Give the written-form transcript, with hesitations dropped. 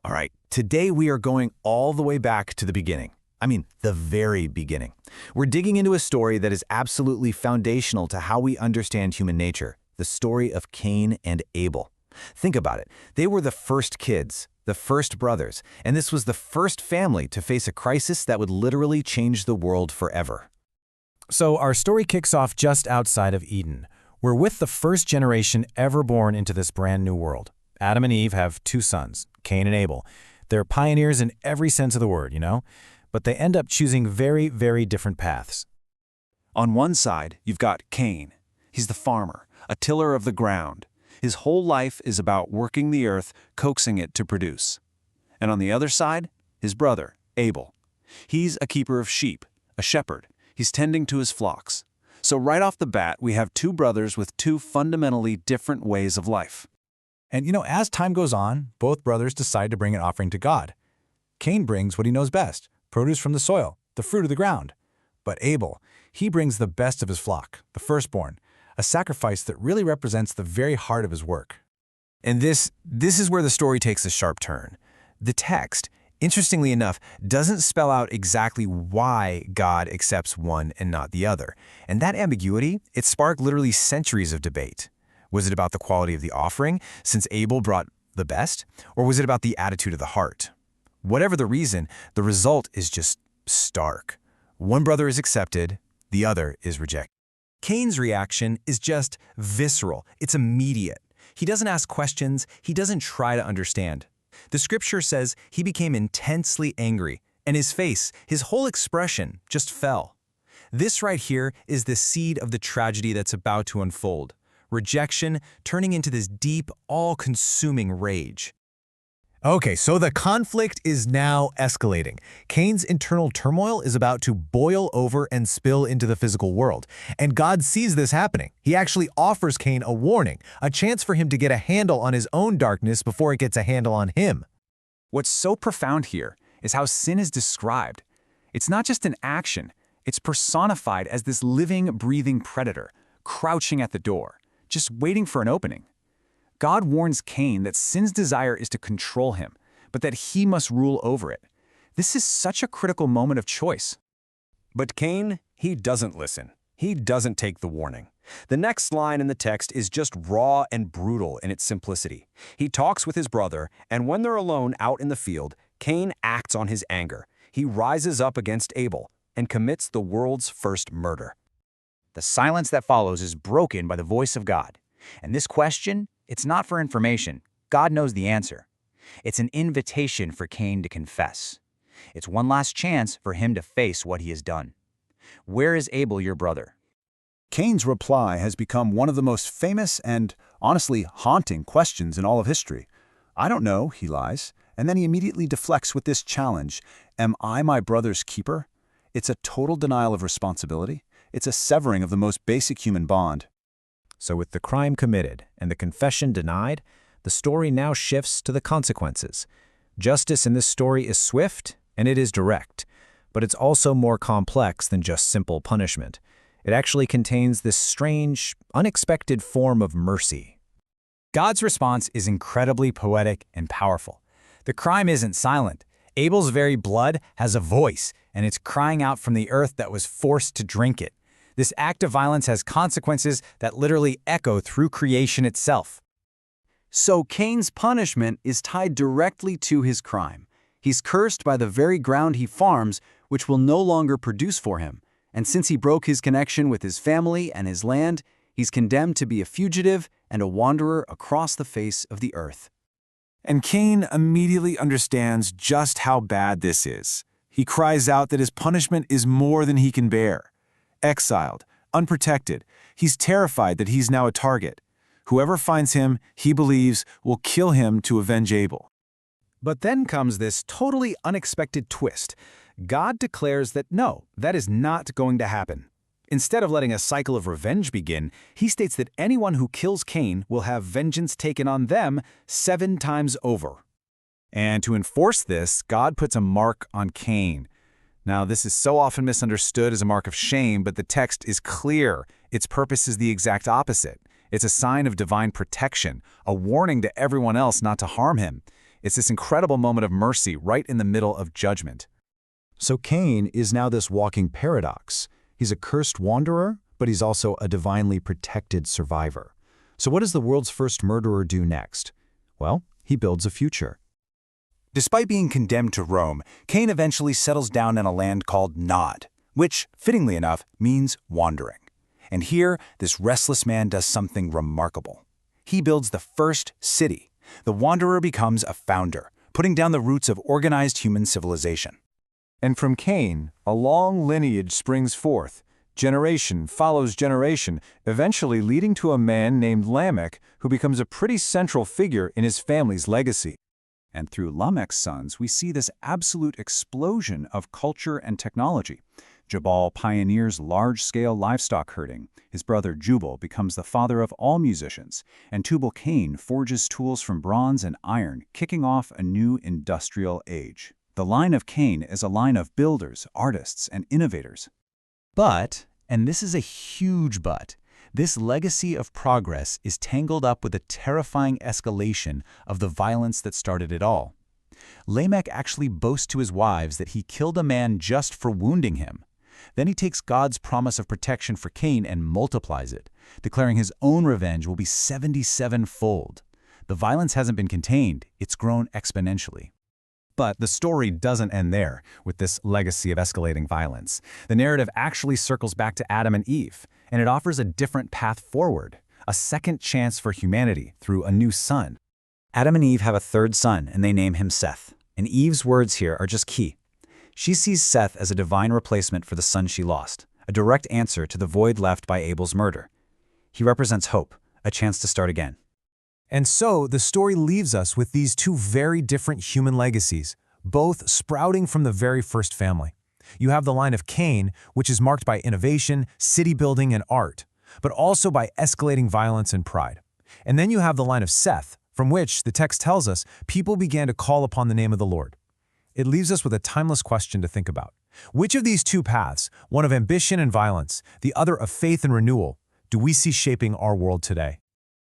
All right, today we are going all the way back to the beginning. I mean, the very beginning. We're digging into a story that is absolutely foundational to how we understand human nature, the story of Cain and Abel. Think about it. They were the first kids, the first brothers, and this was the first family to face a crisis that would literally change the world forever. So our story kicks off just outside of Eden. We're with the first generation ever born into this brand new world. Adam and Eve have two sons, Cain and Abel. They're pioneers in every sense of the word, But they end up choosing very, very different paths. On one side, you've got Cain. He's the farmer, a tiller of the ground. His whole life is about working the earth, coaxing it to produce. And on the other side, his brother, Abel. He's a keeper of sheep, a shepherd. He's tending to his flocks. So right off the bat, we have two brothers with two fundamentally different ways of life. And as time goes on, both brothers decide to bring an offering to God. Cain brings what he knows best, produce from the soil, the fruit of the ground. But Abel, he brings the best of his flock, the firstborn, a sacrifice that really represents the very heart of his work. And this is where the story takes a sharp turn. The text, interestingly enough, doesn't spell out exactly why God accepts one and not the other. And that ambiguity, it sparked literally centuries of debate. Was it about the quality of the offering, since Abel brought the best? Or was it about the attitude of the heart? Whatever the reason, the result is just stark. One brother is accepted, the other is rejected. Cain's reaction is just visceral. It's immediate. He doesn't ask questions. He doesn't try to understand. The scripture says he became intensely angry, and his face, his whole expression, just fell. This right here is the seed of the tragedy that's about to unfold. Rejection turning into this deep, all-consuming rage. Okay, so the conflict is now escalating. Cain's internal turmoil is about to boil over and spill into the physical world. And God sees this happening. He actually offers Cain a warning, a chance for him to get a handle on his own darkness before it gets a handle on him. What's so profound here is how sin is described. It's not just an action. It's personified as this living, breathing predator, crouching at the door, just waiting for an opening. God warns Cain that sin's desire is to control him, but that he must rule over it. This is such a critical moment of choice. But Cain, he doesn't listen. He doesn't take the warning. The next line in the text is just raw and brutal in its simplicity. He talks with his brother, and when they're alone out in the field, Cain acts on his anger. He rises up against Abel and commits the world's first murder. The silence that follows is broken by the voice of God. And this question, it's not for information. God knows the answer. It's an invitation for Cain to confess. It's one last chance for him to face what he has done. Where is Abel, your brother? Cain's reply has become one of the most famous and, honestly, haunting questions in all of history. I don't know, he lies, and then he immediately deflects with this challenge. Am I my brother's keeper? It's a total denial of responsibility. It's a severing of the most basic human bond. So with the crime committed and the confession denied, the story now shifts to the consequences. Justice in this story is swift and it is direct, but it's also more complex than just simple punishment. It actually contains this strange, unexpected form of mercy. God's response is incredibly poetic and powerful. The crime isn't silent. Abel's very blood has a voice, and it's crying out from the earth that was forced to drink it. This act of violence has consequences that literally echo through creation itself. So Cain's punishment is tied directly to his crime. He's cursed by the very ground he farms, which will no longer produce for him. And since he broke his connection with his family and his land, he's condemned to be a fugitive and a wanderer across the face of the earth. And Cain immediately understands just how bad this is. He cries out that his punishment is more than he can bear. Exiled, unprotected, he's terrified that he's now a target. Whoever finds him, he believes, will kill him to avenge Abel. But then comes this totally unexpected twist. God declares that no, that is not going to happen. Instead of letting a cycle of revenge begin, he states that anyone who kills Cain will have vengeance taken on them 7 times over. And to enforce this, God puts a mark on Cain. Now, this is so often misunderstood as a mark of shame, but the text is clear. Its purpose is the exact opposite. It's a sign of divine protection, a warning to everyone else not to harm him. It's this incredible moment of mercy right in the middle of judgment. So Cain is now this walking paradox. He's a cursed wanderer, but he's also a divinely protected survivor. So what does the world's first murderer do next? Well, he builds a future. Despite being condemned to roam, Cain eventually settles down in a land called Nod, which, fittingly enough, means wandering. And here, this restless man does something remarkable. He builds the first city. The wanderer becomes a founder, putting down the roots of organized human civilization. And from Cain, a long lineage springs forth. Generation follows generation, eventually leading to a man named Lamech, who becomes a pretty central figure in his family's legacy. And through Lamech's sons, we see this absolute explosion of culture and technology. Jabal pioneers large-scale livestock herding. His brother Jubal becomes the father of all musicians. And Tubal-Cain forges tools from bronze and iron, kicking off a new industrial age. The line of Cain is a line of builders, artists, and innovators. But, and this is a huge but, this legacy of progress is tangled up with a terrifying escalation of the violence that started it all. Lamech actually boasts to his wives that he killed a man just for wounding him. Then he takes God's promise of protection for Cain and multiplies it, declaring his own revenge will be 77-fold. The violence hasn't been contained, it's grown exponentially. But the story doesn't end there, with this legacy of escalating violence. The narrative actually circles back to Adam and Eve, and it offers a different path forward, a second chance for humanity through a new son. Adam and Eve have a third son, and they name him Seth. And Eve's words here are just key. She sees Seth as a divine replacement for the son she lost, a direct answer to the void left by Abel's murder. He represents hope, a chance to start again. And so the story leaves us with these two very different human legacies, both sprouting from the very first family. You have the line of Cain, which is marked by innovation, city building, and art, but also by escalating violence and pride. And then you have the line of Seth, from which, the text tells us, people began to call upon the name of the Lord. It leaves us with a timeless question to think about. Which of these two paths, one of ambition and violence, the other of faith and renewal, do we see shaping our world today?